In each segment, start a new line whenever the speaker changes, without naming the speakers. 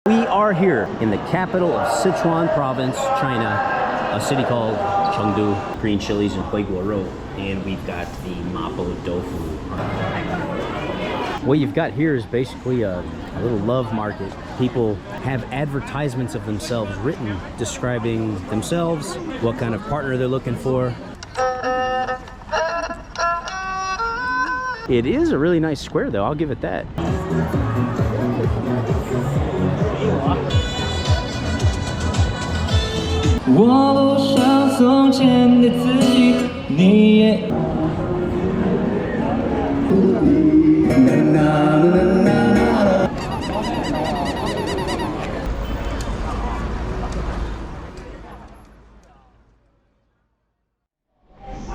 We are here in the capital of Sichuan Province, China, a city called Chengdu. Green chilies and Quai Road, and we've got the mapo tofu. What you've got here is basically a little love market. People have advertisements of themselves written describing themselves, what kind of partner they're looking for. It is a really nice square though, I'll give it that.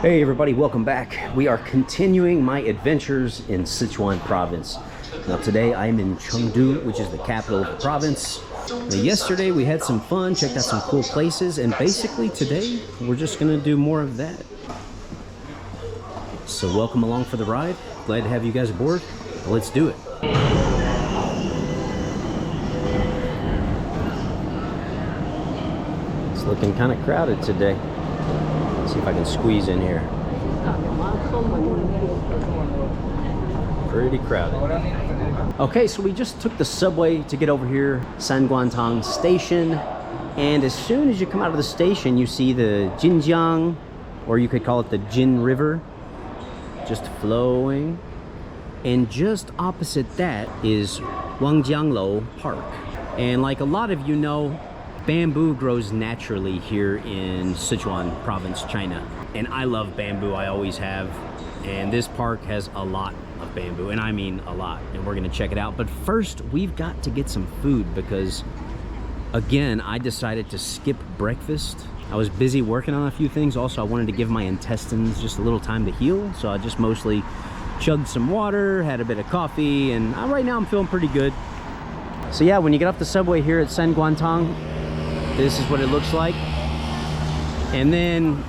Hey everybody, welcome back. We are continuing my adventures in Sichuan Province. Now today I'm in Chengdu, which is the capital of the province. Now, yesterday we had some fun, checked out some cool places, and basically today we're just gonna do more of that. So welcome along for the ride. Glad to have you guys aboard. Let's do it. It's looking kind of crowded today. See if I can squeeze in here. Pretty crowded. Okay, so we just took the subway to get over here, Sanguantang Station. And as soon as you come out of the station, you see the Jinjiang, or you could call it the Jin River, just flowing. And just opposite that is Wangjianglou Park. And like a lot of you know, bamboo grows naturally here in Sichuan Province, China. And I love bamboo, I always have. And this park has a lot of bamboo, and I mean a lot. And we're gonna check it out. But first, we've got to get some food because, again, I decided to skip breakfast. I was busy working on a few things. Also, I wanted to give my intestines just a little time to heal. So I just mostly chugged some water, had a bit of coffee, and right now I'm feeling pretty good. So yeah, when you get off the subway here at Sanguantang, this is what it looks like. And then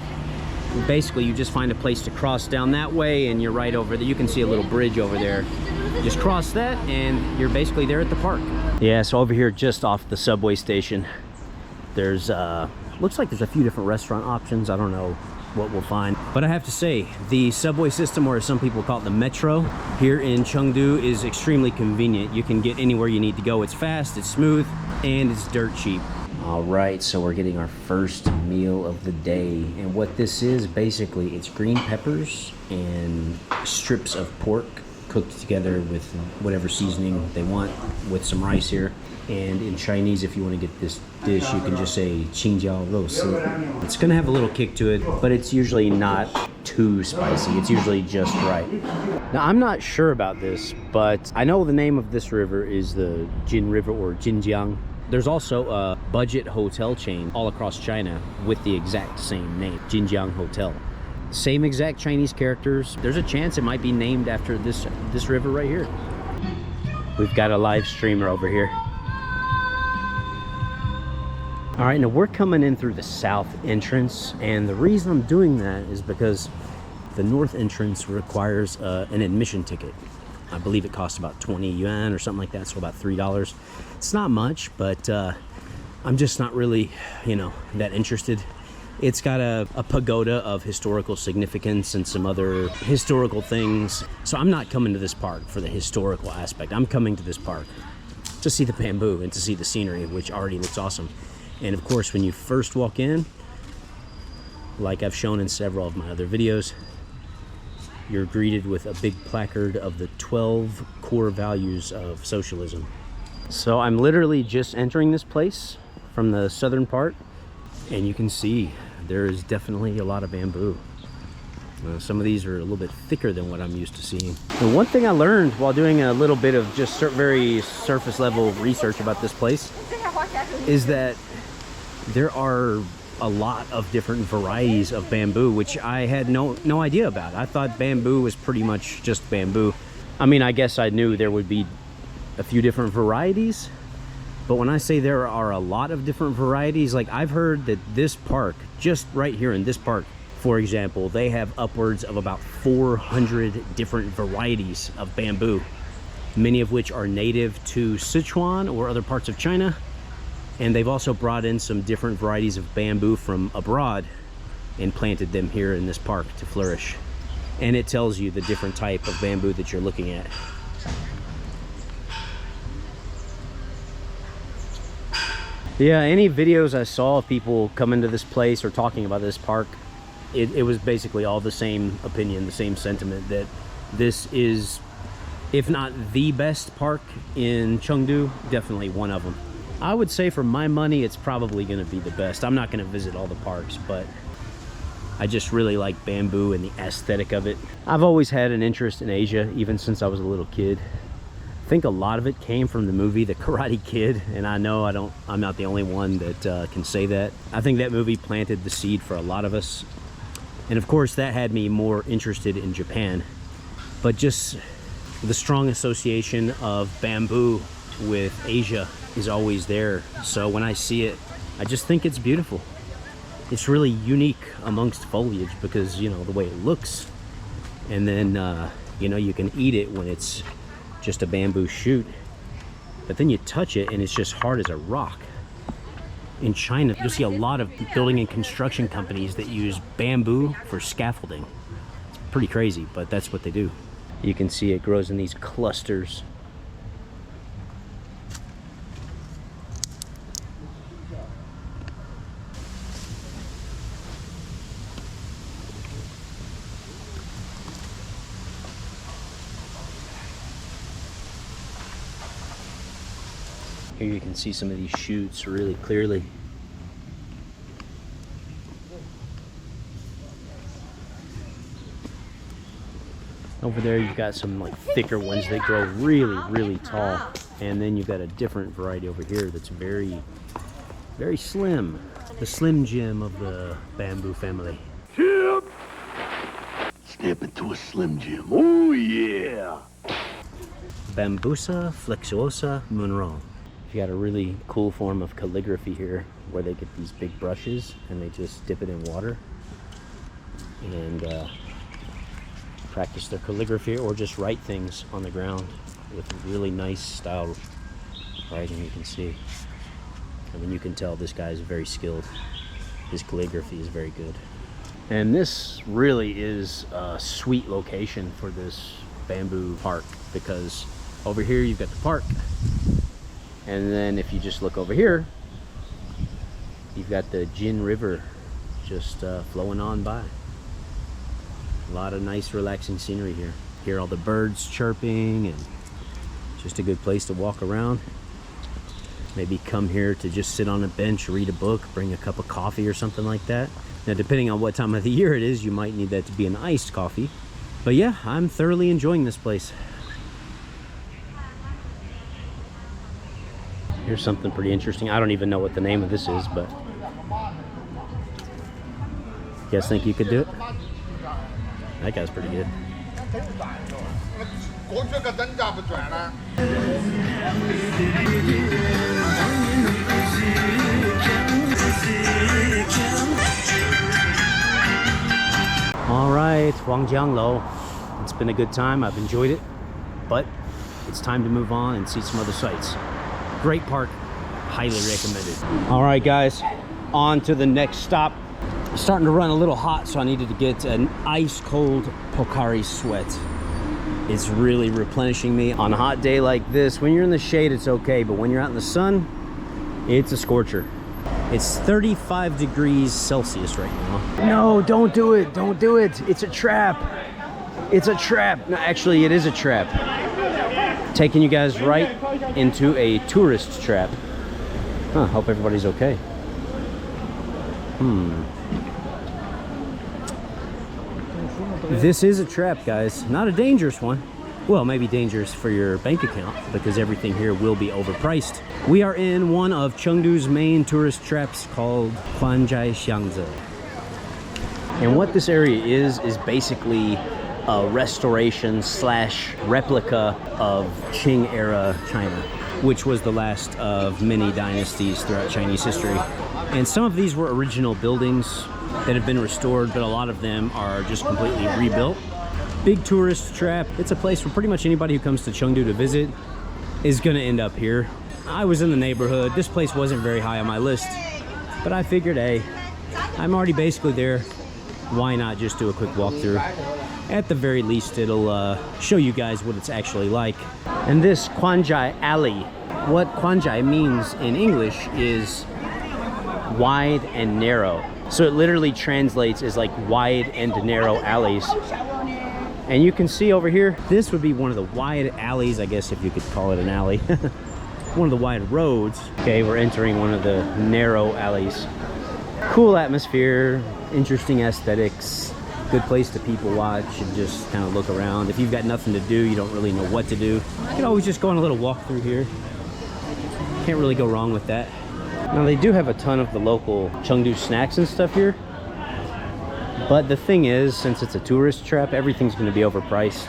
basically you just find a place to cross down that way and you're right over there. You can see a little bridge over there. Just cross that and you're basically there at the park. Yeah, so over here just off the subway station, there's looks like there's a few different restaurant options. I don't know what we'll find, but I have to say the subway system, or as some people call it, the metro here in Chengdu, is extremely convenient. You can get anywhere you need to go. It's fast, it's smooth, and it's dirt cheap. All right, so we're getting our first meal of the day. And what this is, basically, it's green peppers and strips of pork cooked together with whatever seasoning they want, with some rice here. And in Chinese, if you want to get this dish, you can just say Qing-era. It's gonna have a little kick to it, but it's usually not too spicy. It's usually just right. Now, I'm not sure about this, but I know the name of this river is the Jin River, or Jinjiang. There's also a budget hotel chain all across China with the exact same name, Jinjiang Hotel. Same exact Chinese characters. There's a chance it might be named after this river right here. We've got a live streamer over here. All right, now we're coming in through the south entrance, and the reason I'm doing that is because the north entrance requires an admission ticket. I believe it costs about 20 yuan or something like that, so about $3. It's not much, but I'm just not really, that interested. It's got a pagoda of historical significance and some other historical things. So I'm not coming to this park for the historical aspect. I'm coming to this park to see the bamboo and to see the scenery, which already looks awesome. And of course, when you first walk in, like I've shown in several of my other videos, you're greeted with a big placard of the 12 core values of socialism. So I'm literally just entering this place from the southern part, and you can see there is definitely a lot of bamboo. Some of these are a little bit thicker than what I'm used to seeing. And one thing I learned while doing a little bit of just very surface level research about this place is that there are a lot of different varieties of bamboo, which I had no idea about. I thought bamboo was pretty much just bamboo. I mean, I guess I knew there would be a few different varieties, but when I say there are a lot of different varieties, like I've heard that this park, just right here in this park, for example, they have upwards of about 400 different varieties of bamboo. many of which are native to Sichuan or other parts of China. And they've also brought in some different varieties of bamboo from abroad and planted them here in this park to flourish. And it tells you the different type of bamboo that you're looking at. Yeah, any videos I saw of people coming to this place or talking about this park, it was basically all the same opinion, the same sentiment, that this is, if not the best park in Chengdu, definitely one of them. I would say for my money, it's probably going to be the best. I'm not going to visit all the parks, but I just really like bamboo and the aesthetic of it. I've always had an interest in Asia, even since I was a little kid. I think a lot of it came from the movie The Karate Kid, and I know I'm not the only one that can say that. I think that movie planted the seed for a lot of us. And of course, that had me more interested in Japan. But just the strong association of bamboo with Asia is always there. So when I see it, I just think it's beautiful. It's really unique amongst foliage because, you know, the way it looks. And then, you know, you can eat it when it's just a bamboo shoot. But then you touch it and it's just hard as a rock. In China, you'll see a lot of building and construction companies that use bamboo for scaffolding. It's pretty crazy, but that's what they do. You can see it grows in these clusters. Here you can see some of these shoots really clearly. Over there you've got some like thicker ones that grow really, really tall. And then you've got a different variety over here that's very, very slim. The Slim Jim of the bamboo family.
Yep. Step into a Slim Jim. Oh yeah.
Bambusa flexuosa Munro. You got a really cool form of calligraphy here where they get these big brushes and they just dip it in water and practice their calligraphy or just write things on the ground with really nice style writing. You can see, I mean, you can tell this guy is very skilled. His calligraphy is very good. And this really is a sweet location for this bamboo park because over here you've got the park. And then if you just look over here, you've got the Jin River just flowing on by. A lot of nice relaxing scenery here. Hear all the birds chirping and just a good place to walk around. Maybe come here to just sit on a bench, read a book, bring a cup of coffee or something like that. Now, depending on what time of the year it is, you might need that to be an iced coffee. But yeah, I'm thoroughly enjoying this place. Here's something pretty interesting. I don't even know what the name of this is, but you guys think you could do it? That guy's pretty good. All right, Wangjianglou. It's been a good time. I've enjoyed it, but it's time to move on and see some other sights. Great park, highly recommended. All right, guys, on to the next stop. It's starting to run a little hot, so I needed to get an ice cold Pocari Sweat. It's really replenishing me. On a hot day like this, when you're in the shade, it's okay, but when you're out in the sun, it's a scorcher. It's 35 degrees Celsius right now. No, don't do it, don't do it. It's a trap. It's a trap. No, actually, it is a trap. Taking you guys right into a tourist trap. Huh, hope everybody's okay. This is a trap, guys. Not a dangerous one. Well, maybe dangerous for your bank account because everything here will be overpriced. We are in one of Chengdu's main tourist traps called Quai Shanza. And what this area is basically a restoration slash replica of Qing-era China, which was the last of many dynasties throughout Chinese history. And some of these were original buildings that have been restored, but a lot of them are just completely rebuilt. Big tourist trap. It's a place where pretty much anybody who comes to Chengdu to visit is gonna end up here. I was in the neighborhood. This place wasn't very high on my list, but I figured, hey, I'm already basically there. Why not just do a quick walkthrough? At the very least, it'll show you guys what it's actually like. And this Kuanzhai Alley, what Kuanzhai means in English is wide and narrow. So it literally translates as like wide and narrow alleys. And you can see over here, this would be one of the wide alleys, I guess, if you could call it an alley. One of the wide roads. Okay, we're entering one of the narrow alleys. Cool atmosphere, interesting aesthetics, good place to people watch and just kind of look around. If you've got nothing to do, you don't really know what to do, you can always just go on a little walk through here. Can't really go wrong with that. Now they do have a ton of the local Chengdu snacks and stuff here. But the thing is, since it's a tourist trap, everything's going to be overpriced.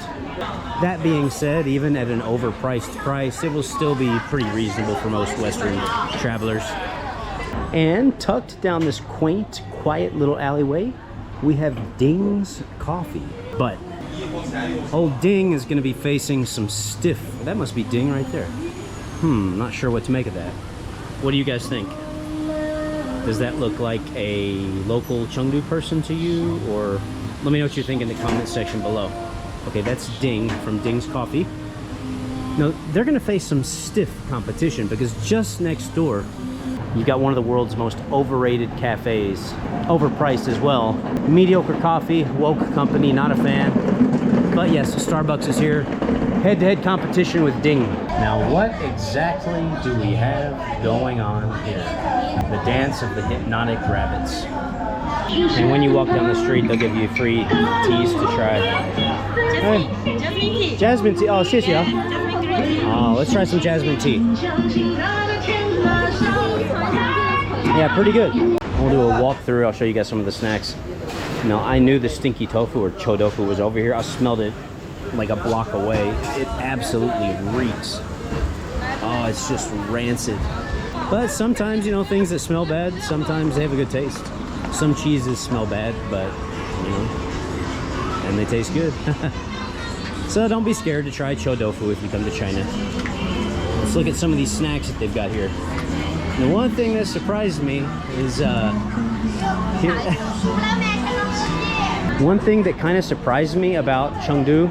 That being said, even at an overpriced price, it will still be pretty reasonable for most Western travelers. And tucked down this quaint, quiet little alleyway, we have Ding's Coffee. But old Ding is going to be facing some stiff... That must be Ding right there. Not sure what to make of that. What do you guys think? Does that look like a local Chengdu person to you? Or let me know what you think in the comment section below. Okay, that's Ding from Ding's Coffee. Now, they're going to face some stiff competition because just next door, you've got one of the world's most overrated cafes. Overpriced as well. Mediocre coffee, woke company, not a fan. But yes, Starbucks is here. Head-to-head competition with Ding. Now, what exactly do we have going on here? The dance of the hypnotic rabbits. And when you walk down the street, they'll give you free teas to try.
Jasmine tea.
Jasmine tea. Oh, 谢谢.
Jasmine green tea.
Oh, let's try some jasmine tea. Yeah, pretty good. We'll do a walkthrough. I'll show you guys some of the snacks. Now, I knew the stinky tofu or cho tofu was over here. I smelled it like a block away. It absolutely reeks. Oh, it's just rancid. But sometimes, you know, things that smell bad, sometimes they have a good taste. Some cheeses smell bad, but, you know, and they taste good. So don't be scared to try cho tofu if you come to China. Let's look at some of these snacks that they've got here. The one thing that surprised me is here. One thing that kind of surprised me about Chengdu,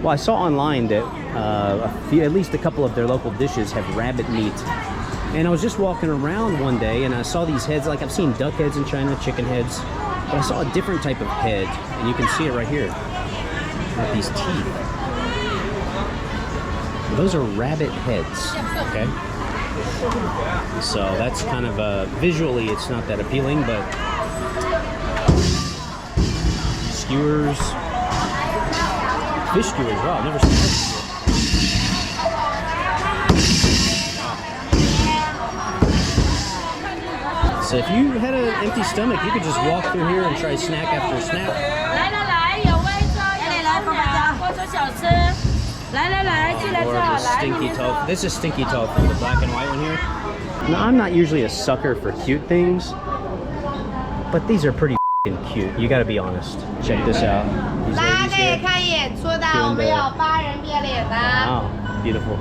well, I saw online that at least a couple of their local dishes have rabbit meat. And I was just walking around one day and I saw these heads, like I've seen duck heads in China, chicken heads, but I saw a different type of head, and you can see it right here. With these teeth. Those are rabbit heads, okay? So that's kind of, visually it's not that appealing, but skewers, fish skewers, wow, I've never seen that before. So if you had an empty stomach, you could just walk through here and try snack after snack. Or the stinky tofu. This is stinky tofu, the black and white one here. Now, I'm not usually a sucker for cute things, but these are pretty cute. You gotta be honest. Check this out. These ladies here doing the... Wow, beautiful.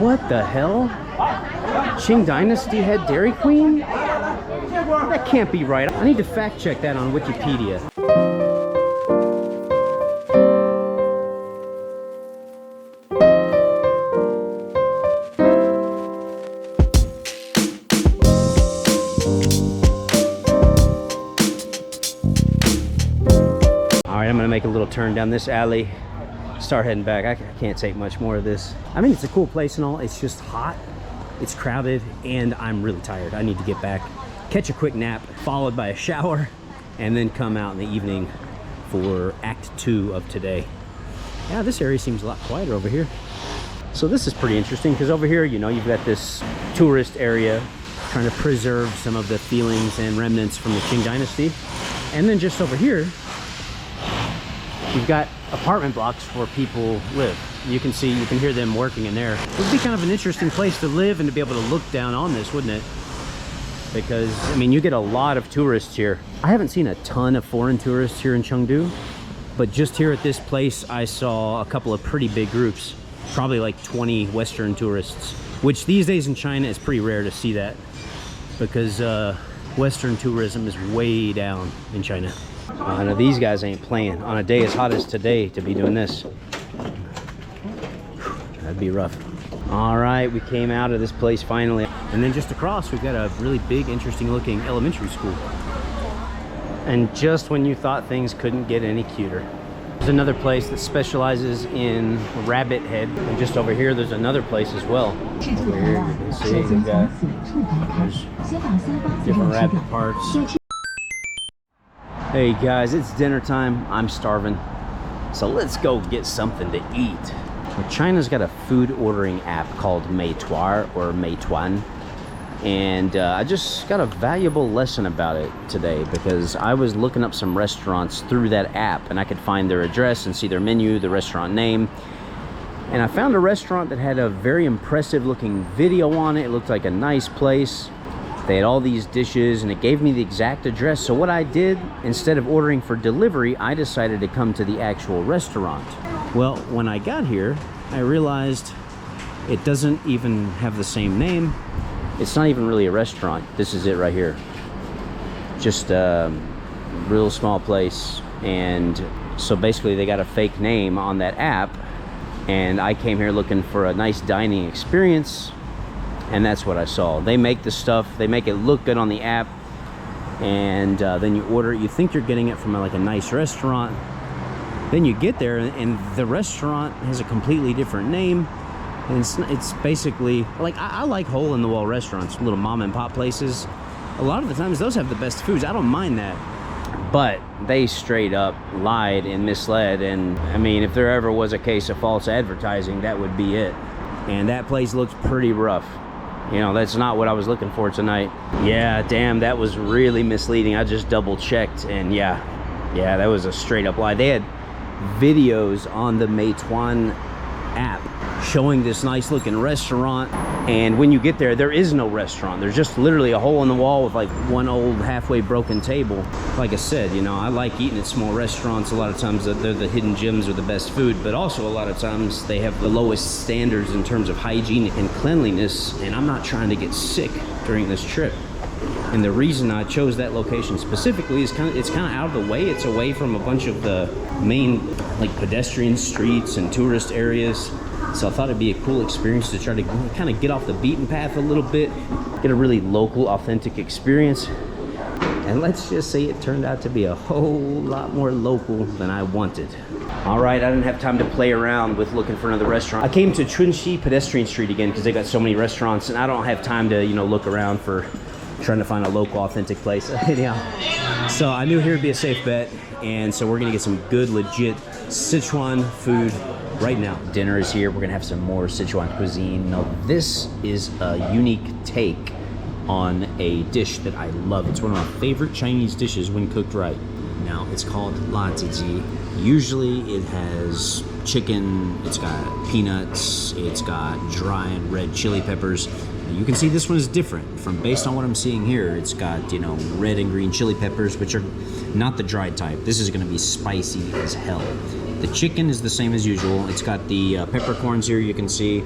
What the hell? Qing Dynasty had Dairy Queen? That can't be right. I need to fact check that on Wikipedia. Alright, I'm gonna make a little turn down this alley. Start heading back. I can't take much more of this. I mean, it's a cool place and all. It's just hot. It's crowded, and I'm really tired. I need to get back, catch a quick nap, followed by a shower, and then come out in the evening for Act 2 of today. Yeah, this area seems a lot quieter over here. So this is pretty interesting, because over here, you know, you've got this tourist area trying to preserve some of the feelings and remnants from the Qing Dynasty. And then just over here, you've got apartment blocks where people live. You can see, you can hear them working in there. It would be kind of an interesting place to live and to be able to look down on this, wouldn't it? Because, I mean, you get a lot of tourists here. I haven't seen a ton of foreign tourists here in Chengdu, But just here at this place, I saw a couple of pretty big groups, probably like 20 Western tourists, which these days in China is pretty rare to see that because Western tourism is way down in China. Now these guys ain't playing on a day as hot as today to be doing this. That'd be rough. All right, we came out of this place finally. And then just across, we've got a really big, interesting looking elementary school. And just when you thought things couldn't get any cuter. There's another place that specializes in rabbit head. And just over here, there's another place as well. Over here, you can see we've got different rabbit parts. Hey guys, it's dinner time. I'm starving. So let's go get something to eat. China's got a food ordering app called Meituan or Meituan. And I just got a valuable lesson about it today because I was looking up some restaurants through that app and I could find their address and see their menu, the restaurant name. And I found a restaurant that had a very impressive looking video on it. It looked like a nice place. They had all these dishes and it gave me the exact address. So what I did, instead of ordering for delivery, I decided to come to the actual restaurant. Well, when I got here, I realized it doesn't even have the same name. It's not even really a restaurant. This is it right here. Just a real small place. And so basically they got a fake name on that app. And I came here looking for a nice dining experience. And that's what I saw. They make the stuff, they make it look good on the app. And then you order it. You think you're getting it from like a nice restaurant. Then you get there and the restaurant has a completely different name. And it's basically like I like hole-in-the-wall restaurants, little mom and pop places. A lot of the times those have the best foods. I don't mind that, but they straight up lied and misled. And I mean, if there ever was a case of false advertising, that would be it. And that place looks pretty rough. You know, that's not what I was looking for tonight. Yeah, damn, that was really misleading. I just double checked and yeah, that was a straight up lie. They had videos on the Meituan app showing this nice looking restaurant, and when you get there, there is no restaurant. There's just literally a hole in the wall with like one old halfway broken table. Like I said, you know, I like eating at small restaurants. A lot of times they're the hidden gems or the best food, but also a lot of times they have the lowest standards in terms of hygiene and cleanliness, and I'm not trying to get sick during this trip. And the reason I chose that location specifically is it's kind of out of the way. It's away from a bunch of the main like pedestrian streets and tourist areas. So I thought it'd be a cool experience to try to kind of get off the beaten path a little bit, get a really local, authentic experience. And let's just say it turned out to be a whole lot more local than I wanted. All right, I didn't have time to play around with looking for another restaurant. I came to Chunxi Pedestrian Street again because they got so many restaurants and I don't have time to, you know, look around for trying to find a local, authentic place. Yeah. So I knew here would be a safe bet. And so we're gonna get some good, legit Sichuan food right now. Dinner is here. We're gonna have some more Sichuan cuisine. Now this is a unique take on a dish that I love. It's one of my favorite Chinese dishes when cooked right. Now it's called la jiji. Usually it has chicken, it's got peanuts, it's got dry and red chili peppers. Now you can see this one is different from based on what I'm seeing here. It's got, you know, red and green chili peppers, which are not the dried type. This is gonna be spicy as hell. The chicken is the same as usual. It's got the peppercorns here, you can see.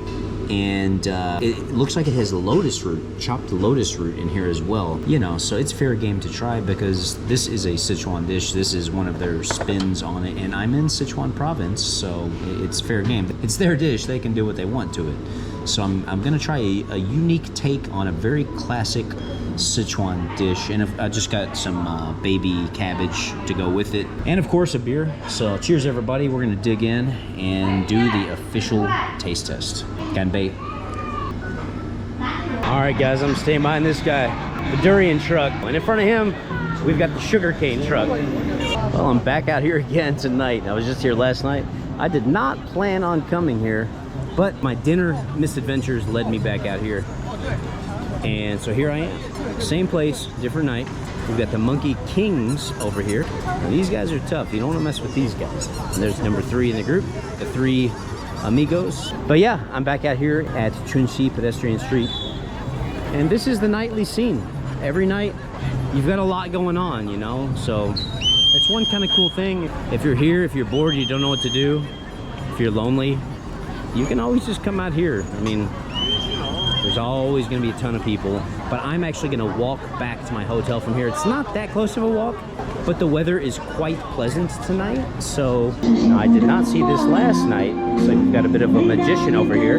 And it looks like it has lotus root, chopped lotus root in here as well. You know, so it's fair game to try because this is a Sichuan dish. This is one of their spins on it. And I'm in Sichuan Province, so it's fair game. It's their dish, they can do what they want to it. So I'm gonna try a unique take on a very classic Sichuan dish. And I just got some baby cabbage to go with it. And of course a beer. So cheers everybody, we're gonna dig in and do the official taste test. Ganbei. All right guys, I'm staying behind this guy, the durian truck. And in front of him, we've got the sugarcane truck. Well, I'm back out here again tonight. I was just here last night. I did not plan on coming here, but my dinner misadventures led me back out here. And so here I am, same place, different night. We've got the Monkey Kings over here. Now these guys are tough. You don't want to mess with these guys. And there's number 3 in the group, the 3 amigos. But yeah, I'm back out here at Chunxi Pedestrian Street. And this is the nightly scene. Every night, you've got a lot going on, you know? So let's that's one kind of cool thing. If you're here, if you're bored, you don't know what to do, if you're lonely, you can always just come out here. I mean, there's always going to be a ton of people. But I'm actually going to walk back to my hotel from here. It's not that close of a walk, but the weather is quite pleasant tonight. So I did not see this last night. Looks like we've got a bit of a magician over here.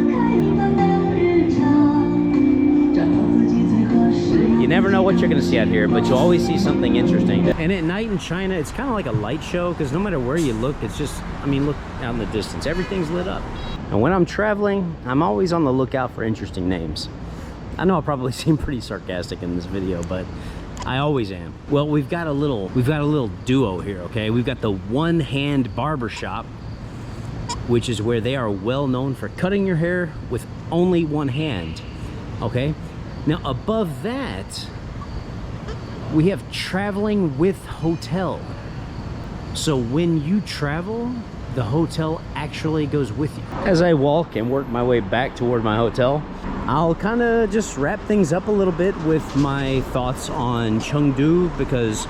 You never know what you're going to see out here, but you'll always see something interesting. And at night in China, it's kind of like a light show, because no matter where you look, it's just, I mean, look out in the distance, everything's lit up. And when I'm traveling, I'm always on the lookout for interesting names. I know I probably seem pretty sarcastic in this video, but I always am. Well, we've got a little duo here, okay? We've got the one-hand barber shop, which is where they are well known for cutting your hair with only one hand, okay? Now, above that, we have traveling with hotel. So when you travel, the hotel actually goes with you. As I walk and work my way back toward my hotel, I'll kind of just wrap things up a little bit with my thoughts on Chengdu, because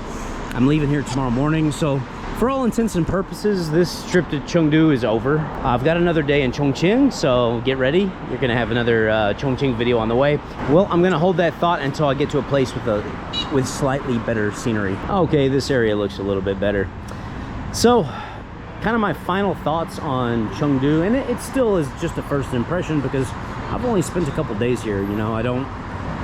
I'm leaving here tomorrow morning. So for all intents and purposes, this trip to Chengdu is over. I've got another day in Chongqing, so get ready. You're gonna have another Chongqing video on the way. Well, I'm gonna hold that thought until I get to a place with slightly better scenery. Okay, this area looks a little bit better. So, kind of my final thoughts on Chengdu, and it still is just a first impression, because I've only spent a couple days here, you know.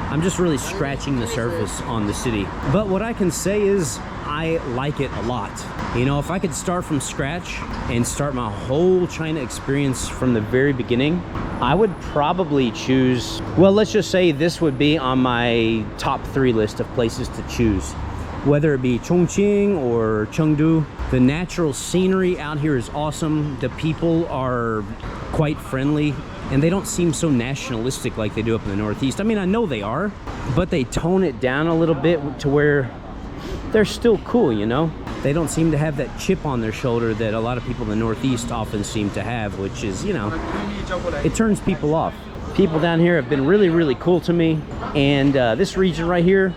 I'm just really scratching the surface on the city. But what I can say is I like it a lot. You know, if I could start from scratch and start my whole China experience from the very beginning, I would probably choose, well, let's just say this would be on my top 3 list of places to choose. Whether it be Chongqing or Chengdu, the natural scenery out here is awesome. The people are quite friendly, and they don't seem so nationalistic like they do up in the Northeast. I mean, I know they are, but they tone it down a little bit to where they're still cool, you know? They don't seem to have that chip on their shoulder that a lot of people in the Northeast often seem to have, which is, you know, it turns people off. People down here have been really, really cool to me, and this region right here,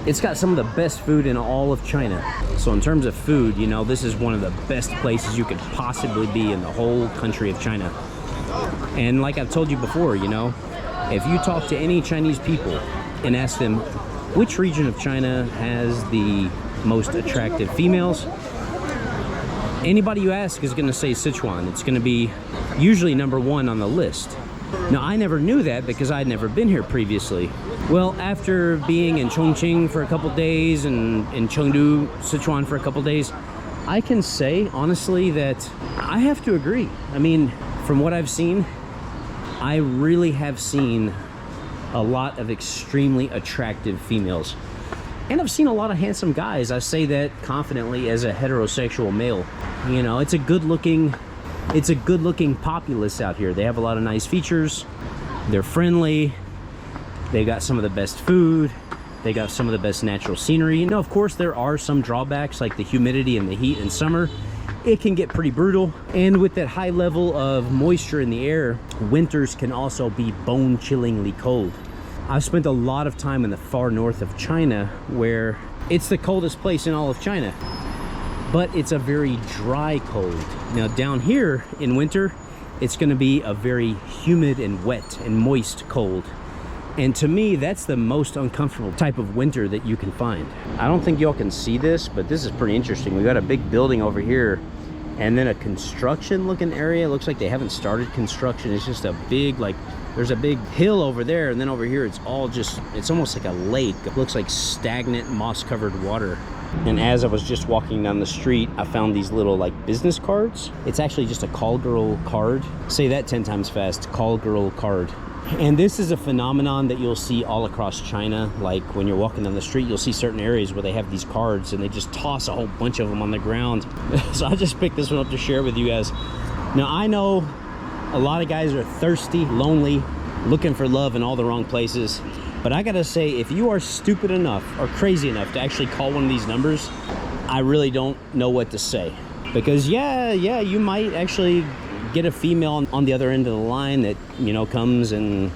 it's got some of the best food in all of China. So in terms of food, you know, this is one of the best places you could possibly be in the whole country of China. And like I've told you before, you know, if you talk to any Chinese people and ask them which region of China has the most attractive females, anybody you ask is going to say Sichuan. It's going to be usually #1 on the list. Now, I never knew that because I'd never been here previously. Well, after being in Chongqing for a couple days and in Chengdu, Sichuan for a couple days, I can say honestly that I have to agree. I mean, from what I've seen, I really have seen a lot of extremely attractive females. And I've seen a lot of handsome guys. I say that confidently as a heterosexual male. You know, it's a good-looking populace out here. They have a lot of nice features. They're friendly. They've got some of the best food. They got some of the best natural scenery. You know, of course, there are some drawbacks like the humidity and the heat in summer. It can get pretty brutal. And with that high level of moisture in the air, winters can also be bone-chillingly cold. I've spent a lot of time in the far north of China, where it's the coldest place in all of China. But it's a very dry cold. Now down here in winter, it's gonna be a very humid and wet and moist cold. And to me, that's the most uncomfortable type of winter that you can find. I don't think y'all can see this, but this is pretty interesting. We got a big building over here, and then a construction looking area. It looks like they haven't started construction. It's just a big, like, there's a big hill over there, and then over here it's all just, it's almost like a lake. It looks like stagnant, moss-covered water. And as I was just walking down the street, I found these little like business cards. It's actually just a call girl card. Say that 10 times fast, call girl card. And this is a phenomenon that you'll see all across China. Like when you're walking down the street, you'll see certain areas where they have these cards and they just toss a whole bunch of them on the ground. So I just picked this one up to share with you guys. Now I know a lot of guys are thirsty, lonely, looking for love in all the wrong places. But I gotta say, if you are stupid enough or crazy enough to actually call one of these numbers, I really don't know what to say. Because yeah, you might actually get a female on the other end of the line that, you know, comes and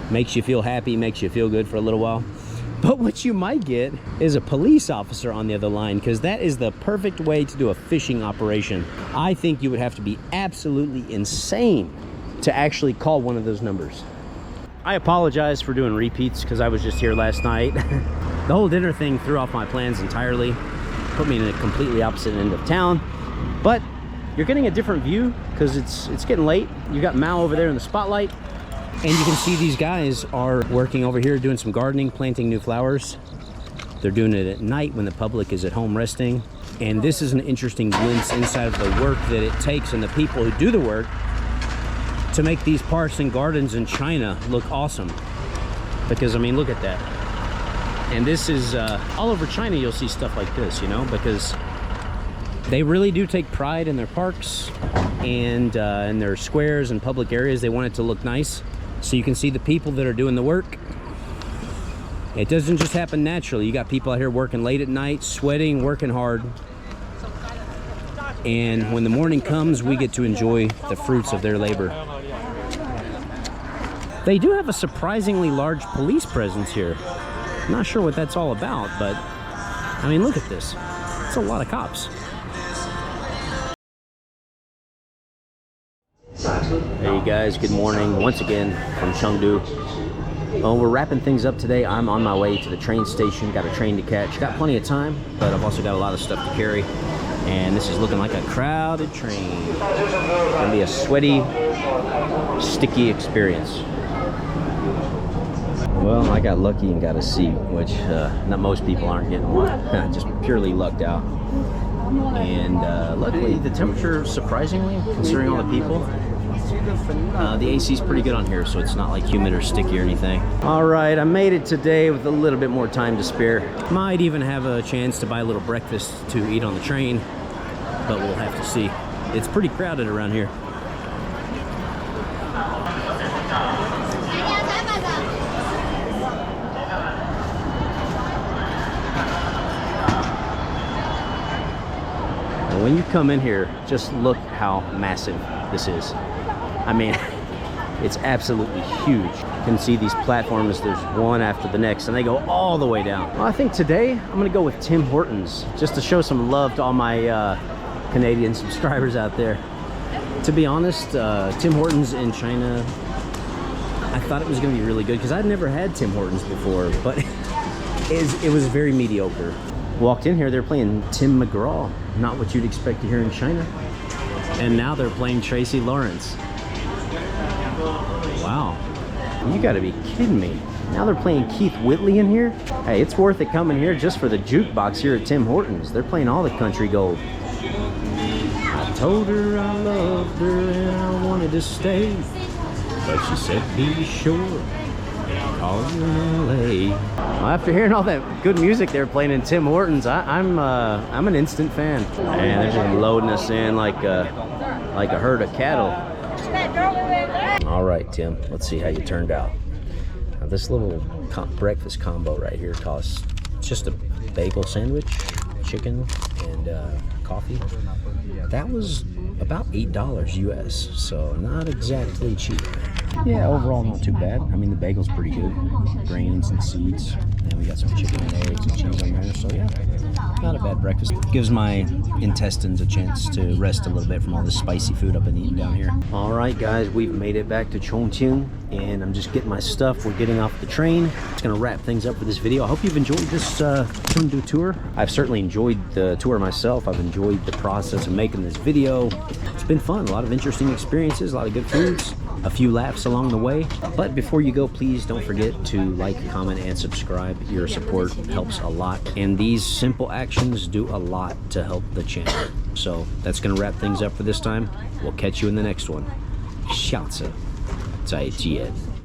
makes you feel happy, makes you feel good for a little while. But what you might get is a police officer on the other line, because that is the perfect way to do a fishing operation. I think you would have to be absolutely insane to actually call one of those numbers. I apologize for doing repeats because I was just here last night. The whole dinner thing threw off my plans entirely, put me in a completely opposite end of town. But you're getting a different view because it's getting late. You got Mao over there in the spotlight, and you can see these guys are working over here doing some gardening, planting new flowers. They're doing it at night when the public is at home resting. And this is an interesting glimpse inside of the work that it takes and the people who do the work to make these parks and gardens in China look awesome. Because I mean, look at that. And this is all over China, you'll see stuff like this, you know, because they really do take pride in their parks and in their squares and public areas. They want it to look nice. So you can see the people that are doing the work. It doesn't just happen naturally. You got people out here working late at night, sweating, working hard. And when the morning comes, we get to enjoy the fruits of their labor. They do have a surprisingly large police presence here. Not sure what that's all about, but I mean, look at this. It's a lot of cops. Hey guys, good morning once again from Chengdu. We're wrapping things up today. I'm on my way to the train station. Got a train to catch. Got plenty of time, but I've also got a lot of stuff to carry. And this is looking like a crowded train. It's gonna be a sweaty, sticky experience. Well, I got lucky and got a seat, which not most people aren't getting one. Just purely lucked out. And luckily, the temperature, surprisingly, considering all the people, the AC is pretty good on here, so it's not like humid or sticky or anything. All right, I made it today with a little bit more time to spare. Might even have a chance to buy a little breakfast to eat on the train, but we'll have to see. It's pretty crowded around here. When you come in here, just look how massive this is. I mean, it's absolutely huge. You can see these platforms, there's one after the next, and they go all the way down. Well, I think today I'm gonna go with Tim Hortons, just to show some love to all my Canadian subscribers out there. To be honest, Tim Hortons in China, I thought it was gonna be really good because I'd never had Tim Hortons before, but it was very mediocre. Walked in here, they're playing Tim McGraw, not what you'd expect to hear in China. And now they're playing Tracy Lawrence. Wow, you gotta be kidding me. Now they're playing Keith Whitley in here? Hey, it's worth it coming here just for the jukebox here at Tim Hortons. They're playing all the country gold. I told her I loved her and I wanted to stay, but she said be sure, call you in LA. Well, after hearing all that good music they're playing in Tim Hortons, I'm an instant fan. And they're just loading us in like a herd of cattle. All right, Tim, let's see how you turned out. Now, this little breakfast combo right here costs just a bagel sandwich, chicken, and coffee. That was about $8 US, so not exactly cheap. Yeah, overall not too bad. I mean, the bagel's pretty good. Grains and seeds. And we got some chicken and eggs and cheese on there. So yeah, not a bad breakfast. Gives my intestines a chance to rest a little bit from all this spicy food I've been eating down here. All right, guys, we've made it back to Chongqing, and I'm just getting my stuff. We're getting off the train. Just gonna wrap things up for this video. I hope you've enjoyed this Chengdu tour. I've certainly enjoyed the tour myself. I've enjoyed the process of making this video. It's been fun. A lot of interesting experiences, a lot of good foods, a few laughs along the way. But before you go, please don't forget to like, comment, and subscribe. Your support helps a lot, and these simple actions do a lot to help the channel. So that's gonna wrap things up for this time. We'll catch you in the next one. 下次再见。